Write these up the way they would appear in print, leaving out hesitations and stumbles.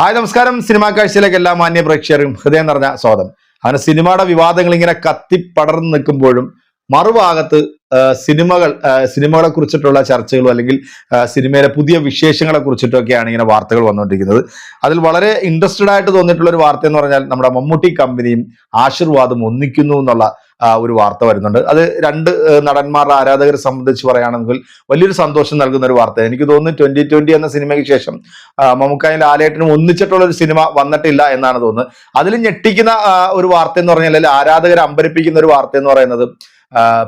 Hi നമസ്കാരം. Cinema കാഴ്ചയിലേക്ക് എല്ലാ മാന്യ പ്രേക്ഷകരും ഹൃദയം നിറഞ്ഞ സ്വാഗതം. അങ്ങനെ സിനിമയുടെ വിവാദങ്ങൾ ഇങ്ങനെ കത്തിപ്പടർന്ന് നിൽക്കുമ്പോഴും മറുഭാഗത്ത് സിനിമകളെ കുറിച്ചിട്ടുള്ള ചർച്ചകളും അല്ലെങ്കിൽ സിനിമയിലെ പുതിയ വിശേഷങ്ങളെ കുറിച്ചിട്ടൊക്കെയാണ് ഇങ്ങനെ വാർത്തകൾ വന്നുകൊണ്ടിരിക്കുന്നത്. അതിൽ വളരെ ഇൻട്രസ്റ്റഡ് ആയിട്ട് തോന്നിയിട്ടുള്ള ഒരു വാർത്ത എന്ന് പറഞ്ഞാൽ നമ്മുടെ മമ്മൂട്ടി കമ്പനിയും ആശീർവാദും ഒന്നിക്കുന്നു എന്നുള്ള ഒരു വാർത്ത വരുന്നുണ്ട്. അത് രണ്ട് നടന്മാരുടെ ആരാധകരെ സംബന്ധിച്ച് പറയുകയാണെങ്കിൽ വലിയൊരു സന്തോഷം നൽകുന്ന ഒരു വാർത്ത. എനിക്ക് തോന്നുന്നു 2020 എന്ന സിനിമയ്ക്ക് ശേഷം മമ്മൂക്കായും ലാലേട്ടനും ഒന്നിച്ചിട്ടുള്ള ഒരു സിനിമ വന്നിട്ടില്ല എന്നാണ് തോന്നുന്നത്. അതിൽ ഞെട്ടിക്കുന്ന ഒരു വാർത്ത എന്ന് പറഞ്ഞാൽ, അല്ലെങ്കിൽ ആരാധകരെ അമ്പരിപ്പിക്കുന്ന ഒരു വാർത്ത എന്ന് പറയുന്നത്,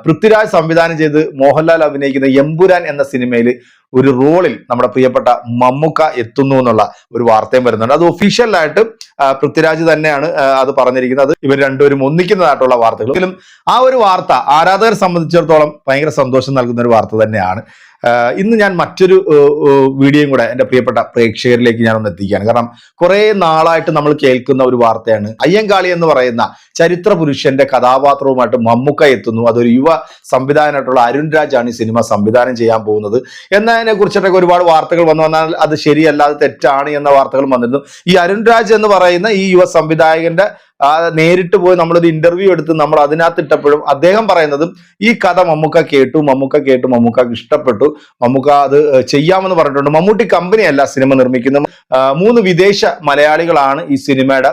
പൃഥ്വിരാജ് സംവിധാനം ചെയ്ത് മോഹൻലാൽ അഭിനയിക്കുന്ന എമ്പുരാൻ എന്ന സിനിമയിൽ ഒരു റോളിൽ നമ്മുടെ പ്രിയപ്പെട്ട മമ്മൂക്ക എത്തുന്നു എന്നുള്ള ഒരു വാർത്തയും വരുന്നുണ്ട്. അത് ഒഫീഷ്യലായിട്ട് പൃഥ്വിരാജ് തന്നെയാണ് അത് പറഞ്ഞിരിക്കുന്നത്. ഇവർ രണ്ടുപേരും ഒന്നിക്കുന്നതായിട്ടുള്ള വാർത്തകളും ആ ഒരു വാർത്ത ആരാധകരെ സംബന്ധിച്ചിടത്തോളം ഭയങ്കര സന്തോഷം നൽകുന്ന ഒരു വാർത്ത തന്നെയാണ്. ഇന്ന് ഞാൻ മറ്റൊരു വീഡിയോയും കൂടെ എൻ്റെ പ്രിയപ്പെട്ട പ്രേക്ഷകരിലേക്ക് ഞാൻ ഒന്ന് എത്തിക്കുകയാണ്. കാരണം കുറെ നാളായിട്ട് നമ്മൾ കേൾക്കുന്ന ഒരു വാർത്തയാണ്. അയ്യങ്കാളി എന്ന് പറയുന്ന ചരിത്ര പുരുഷന്റെ കഥാപാത്രവുമായിട്ട് മമ്മൂക്ക എത്തുന്നു. അതൊരു യുവ സംവിധായകനായിട്ടുള്ള അരുൺ രാജ് ആണ് ഈ സിനിമ സംവിധാനം ചെയ്യാൻ പോകുന്നത് എന്നതിനെ കുറിച്ചിട്ടൊക്കെ ഒരുപാട് വാർത്തകൾ വന്നാൽ അത് ശരിയല്ല, അത് തെറ്റാണ് എന്ന വാർത്തകളും വന്നിരുന്നു. ഈ അരുൺ രാജ് എന്ന് പറയുന്ന ഈ യുവ സംവിധായകന്റെ നേരിട്ട് പോയി നമ്മളൊരു ഇന്റർവ്യൂ എടുത്ത് നമ്മൾ അതിനകത്ത് ഇട്ടപ്പോഴും അദ്ദേഹം പറയുന്നതും ഈ കഥ മമ്മൂക്ക കേട്ടു, മമ്മൂക്കക്ക് ഇഷ്ടപ്പെട്ടു, മമ്മൂക്ക അത് ചെയ്യാമെന്ന് പറഞ്ഞിട്ടുണ്ട്. മമ്മൂട്ടി കമ്പനിയല്ല സിനിമ നിർമ്മിക്കുന്നത്, 3 വിദേശ മലയാളികളാണ് ഈ സിനിമയുടെ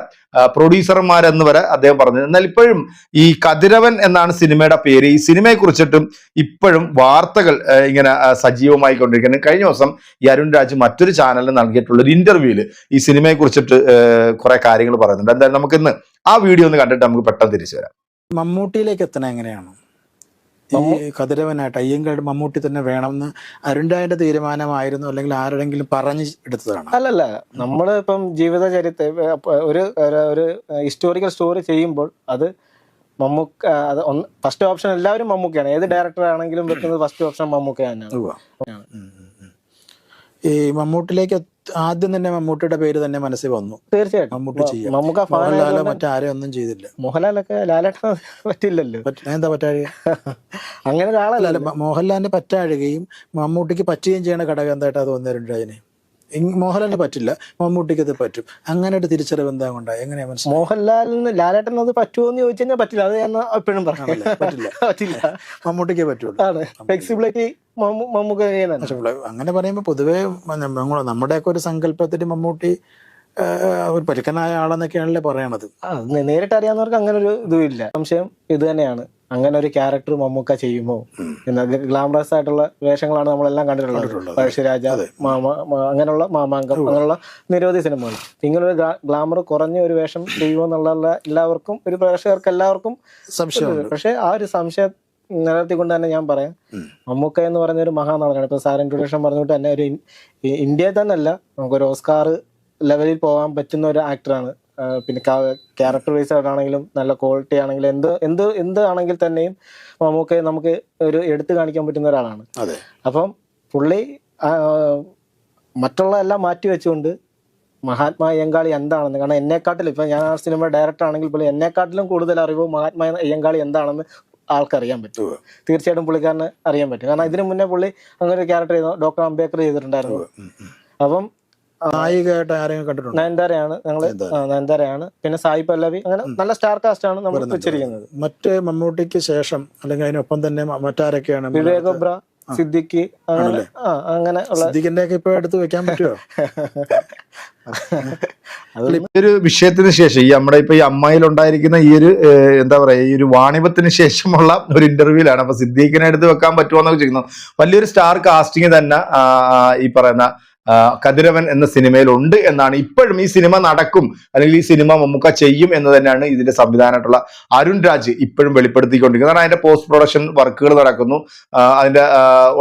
പ്രൊഡ്യൂസർമാരെന്ന് വരെ അദ്ദേഹം പറഞ്ഞു. എന്നാൽ ഇപ്പോഴും ഈ കതിരവൻ എന്നാണ് സിനിമയുടെ പേര്. ഈ സിനിമയെ കുറിച്ചിട്ടും ഇപ്പോഴും വാർത്തകൾ ഇങ്ങനെ സജീവമായിക്കൊണ്ടിരിക്കുന്നത്. കഴിഞ്ഞ ദിവസം ഈ അരുൺ രാജ് മറ്റൊരു ചാനലിന് നൽകിയിട്ടുള്ള ഒരു ഇന്റർവ്യൂവിൽ ഈ സിനിമയെ കുറിച്ചിട്ട് കുറെ കാര്യങ്ങൾ പറയുന്നുണ്ട്. എന്തായാലും നമുക്ക് ഇന്ന് ആ വീഡിയോ ഒന്ന് കണ്ടിട്ട് നമുക്ക് പെട്ടെന്ന് തിരിച്ചു വരാം. മമ്മൂട്ടിയിലേക്ക് എത്തണം എങ്ങനെയാണ്? ഈ കതിരവനായിട്ട് അയ്യങ്കാട് മമ്മൂട്ടി തന്നെ വേണമെന്ന് അരുൺരാജിന്റെ തീരുമാനമായിരുന്നു, അല്ലെങ്കിൽ ആരെങ്കിലും പറഞ്ഞു എടുത്തതാണ്? അല്ലല്ല, നമ്മള് ഇപ്പം ജീവിത ഒരു ഹിസ്റ്റോറിക്കൽ സ്റ്റോറി ചെയ്യുമ്പോൾ അത് മമ്മൂക്ക, അത് ഫസ്റ്റ് ഓപ്ഷൻ എല്ലാവരും മമ്മൂക്കയാണ്. ഏത് ഡയറക്ടർ ആണെങ്കിലും വെക്കുന്നത് ഫസ്റ്റ് ഓപ്ഷൻ മമ്മൂക്ക തന്നെയാണ്. ഈ മമ്മൂട്ടിലേക്ക് ആദ്യം തന്നെ മമ്മൂട്ടിയുടെ പേര് തന്നെ മനസ്സിൽ വന്നു. തീർച്ചയായിട്ടും മമ്മൂട്ടി ചെയ്യാം. മമ്മൂക്ക മോഹൻലാലോ മറ്റാരും ഒന്നും ചെയ്തില്ല. മോഹൻലാലൊക്കെ ലാലേട്ടൻ പറ്റില്ലല്ലോ. എന്താ പറ്റാഴുക? അങ്ങനെ ഒരാളല്ല. മോഹൻലാലിന് പറ്റാഴുകയും മമ്മൂട്ടിക്ക് പറ്റുകയും ചെയ്യണ ഘടകം എന്തായിട്ടാ തോന്നുന്നത് അരുൺരാജിന്? മോഹൻലാലിന് പറ്റില്ല, മമ്മൂട്ടിക്ക് അത് പറ്റും. അങ്ങനെ ഒരു തിരിച്ചറിവ് എന്താ കൊണ്ടാ? എങ്ങനെയാ മനസ്സിലായി? മോഹൻലാലിന് ലാലേട്ടൻ അത് പറ്റുമോ എന്ന് ചോദിച്ചു കഴിഞ്ഞാൽ പറ്റില്ല. അത് ഞാൻ എപ്പോഴും പറയാം, പറ്റില്ല. മമ്മൂട്ടിക്കേ പറ്റുള്ളൂ. ആണ് ഫ്ലെക്സിബിലിറ്റി മമ്മൂക്ക. അങ്ങനെ പറയുമ്പോൾ പൊതുവേ നമ്മുടെയൊക്കെ ഒരു സങ്കല്പത്തിൽ മമ്മൂട്ടി ഒരു പരുക്കനായ ആളെന്നൊക്കെയാണല്ലേ പറയണത്. നേരിട്ട് അറിയാവുന്നവർക്ക് അങ്ങനെ ഒരു ഇതും ഇല്ല. സംശയം ഇത് തന്നെയാണ്, അങ്ങനെ ഒരു ക്യാരക്ടർ മമ്മൂക്ക ചെയ്യുമോ എന്ന്. ഗ്ലാമറസ് ആയിട്ടുള്ള വേഷങ്ങളാണ് നമ്മളെല്ലാം കണ്ടിട്ടുള്ളത്. പഴശ്ശിരാജ, അങ്ങനെയുള്ള മാമാങ്കം, അങ്ങനെയുള്ള നിരവധി സിനിമകൾ. ഇങ്ങനൊരു ഗ്ലാമർ കുറഞ്ഞ ഒരു വേഷം ചെയ്യുമോ എന്നുള്ള എല്ലാവർക്കും, ഒരു പ്രേക്ഷകർക്ക് എല്ലാവർക്കും സംശയം. പക്ഷെ ആ ഒരു സംശയം നിലനിർത്തിക്കൊണ്ട് തന്നെ ഞാൻ പറയാം, മമ്മൂക്ക എന്ന് പറയുന്ന ഒരു മഹാനടനാണ്. ഇപ്പൊ സാർ ഇൻട്രൊഡക്ഷൻ പറഞ്ഞിട്ട് തന്നെ ഒരു ഇന്ത്യയിൽ തന്നെ അല്ല, നമുക്കൊരു ഓസ്കാർ ലെവലിൽ പോകാൻ പറ്റുന്ന ഒരു ആക്ടറാണ്. പിന്നെ ക്യാരക്ടർ വൈസ് ആയിട്ടാണെങ്കിലും നല്ല ക്വാളിറ്റി ആണെങ്കിലും എന്ത് ആണെങ്കിൽ തന്നെയും മമ്മൂക്ക നമുക്ക് ഒരു എടുത്തു കാണിക്കാൻ പറ്റുന്ന ഒരാളാണ്. അപ്പം പുള്ളി മറ്റുള്ള എല്ലാം മാറ്റി വെച്ചുകൊണ്ട് മഹാത്മാ അയ്യങ്കാളി എന്താണെന്ന്, കാരണം എന്നെക്കാട്ടിലും ഇപ്പൊ ഞാൻ ആ സിനിമ ഡയറക്ടർ ആണെങ്കിൽ പോലും എന്നെക്കാട്ടിലും കൂടുതൽ അറിവ് മഹാത്മാ അയ്യങ്കാളി എന്താണെന്ന് ആൾക്കറിയാൻ പറ്റും. തീർച്ചയായിട്ടും പുള്ളിക്കാരന് അറിയാൻ പറ്റും. കാരണം ഇതിനു മുന്നേ പുള്ളി അങ്ങനെ ഒരു ക്യാരക്ടർ ചെയ്തു, ഡോക്ടർ അംബേദ്കർ ചെയ്തിട്ടുണ്ടായിരുന്നു. അപ്പം നയൻതാരയാണ് നയൻതാരയാണ്, പിന്നെ സായി പല്ലവി, അങ്ങനെ നല്ല സ്റ്റാർ കാസ്റ്റ് ആണ് നമ്മൾ വെച്ചിരിക്കുന്നത്. മറ്റ് മമ്മൂട്ടിക്ക് ശേഷം അല്ലെങ്കിൽ അതിനൊപ്പം തന്നെ മറ്റാരൊക്കെയാണ്? വിവേക് ഒബ്ര, സിദ്ദിഖ്, അങ്ങനെ സിദ്ദിഖിന്റെ ഒക്കെ ഇപ്പൊ എടുത്ത് വെക്കാൻ പറ്റുമോ? ഒരു വിഷയത്തിന് ശേഷം ഈ നമ്മുടെ ഇപ്പൊ ഈ അമ്മായിൽ ഉണ്ടായിരിക്കുന്ന ഈ ഒരു എന്താ പറയാ, ഈ ഒരു വാണിഭത്തിന് ശേഷമുള്ള ഒരു ഇന്റർവ്യൂലാണ്. അപ്പൊ സിദ്ദീഖിനെ എടുത്ത് വെക്കാൻ പറ്റുമോ എന്നൊക്കെ ചോദിക്കുന്നു. വലിയൊരു സ്റ്റാർ കാസ്റ്റിംഗ് തന്നെ ഈ പറയുന്ന കതിരവൻ എന്ന സിനിമയിൽ ഉണ്ട് എന്നാണ്. ഇപ്പോഴും ഈ സിനിമ നടക്കും, അല്ലെങ്കിൽ ഈ സിനിമ മമ്മൂക്ക ചെയ്യും എന്ന് തന്നെയാണ് ഇതിന്റെ സംവിധാനമായിട്ടുള്ള അരുൺ രാജ് ഇപ്പോഴും വെളിപ്പെടുത്തിക്കൊണ്ടിരിക്കുന്നത്. കാരണം അതിന്റെ പോസ്റ്റ് പ്രൊഡക്ഷൻ വർക്കുകൾ നടക്കുന്നു. അതിന്റെ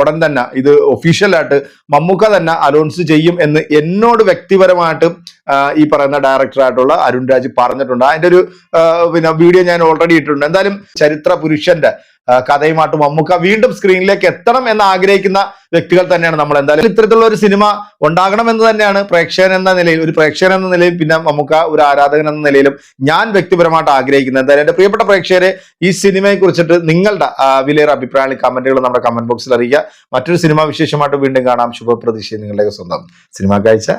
ഉടൻ തന്നെ ഇത് ഒഫീഷ്യലായിട്ട് മമ്മൂക്ക തന്നെ അനൗൺസ് ചെയ്യും എന്ന് എന്നോട് വ്യക്തിപരമായിട്ട് ഈ പറയുന്ന ഡയറക്ടറായിട്ടുള്ള അരുൺ രാജ് പറഞ്ഞിട്ടുണ്ട്. അതിന്റെ ഒരു വീഡിയോ ഞാൻ ഓൾറെഡി ഇട്ടിട്ടുണ്ട്. എന്തായാലും ചരിത്ര പുരുഷന്റെ കഥയുമായിട്ട് മമ്മൂക്ക വീണ്ടും സ്ക്രീനിലേക്ക് എത്തണം എന്ന് ആഗ്രഹിക്കുന്ന വ്യക്തികൾ തന്നെയാണ് നമ്മൾ. എന്തായാലും ഇത്തരത്തിലുള്ള ഒരു സിനിമ ഉണ്ടാകണമെന്ന് തന്നെയാണ് പ്രേക്ഷകൻ എന്ന നിലയിൽ പിന്നെ മമ്മൂക്ക ഒരു ആരാധകൻ എന്ന നിലയിലും ഞാൻ വ്യക്തിപരമായിട്ട് ആഗ്രഹിക്കുന്നത്. എന്തായാലും എന്റെ പ്രിയപ്പെട്ട പ്രേക്ഷകരെ, ഈ സിനിമയെ കുറിച്ചിട്ട് നിങ്ങളുടെ വിലയേറെ അഭിപ്രായങ്ങൾ കമന്റുകൾ നമ്മുടെ കമന്റ് ബോക്സിൽ അറിയിക്കുക. മറ്റൊരു സിനിമാ വിശേഷമായിട്ട് വീണ്ടും കാണാം. ശുഭപ്രതീക്ഷ നിങ്ങളുടെ സ്വന്തം സിനിമാ കാഴ്ച.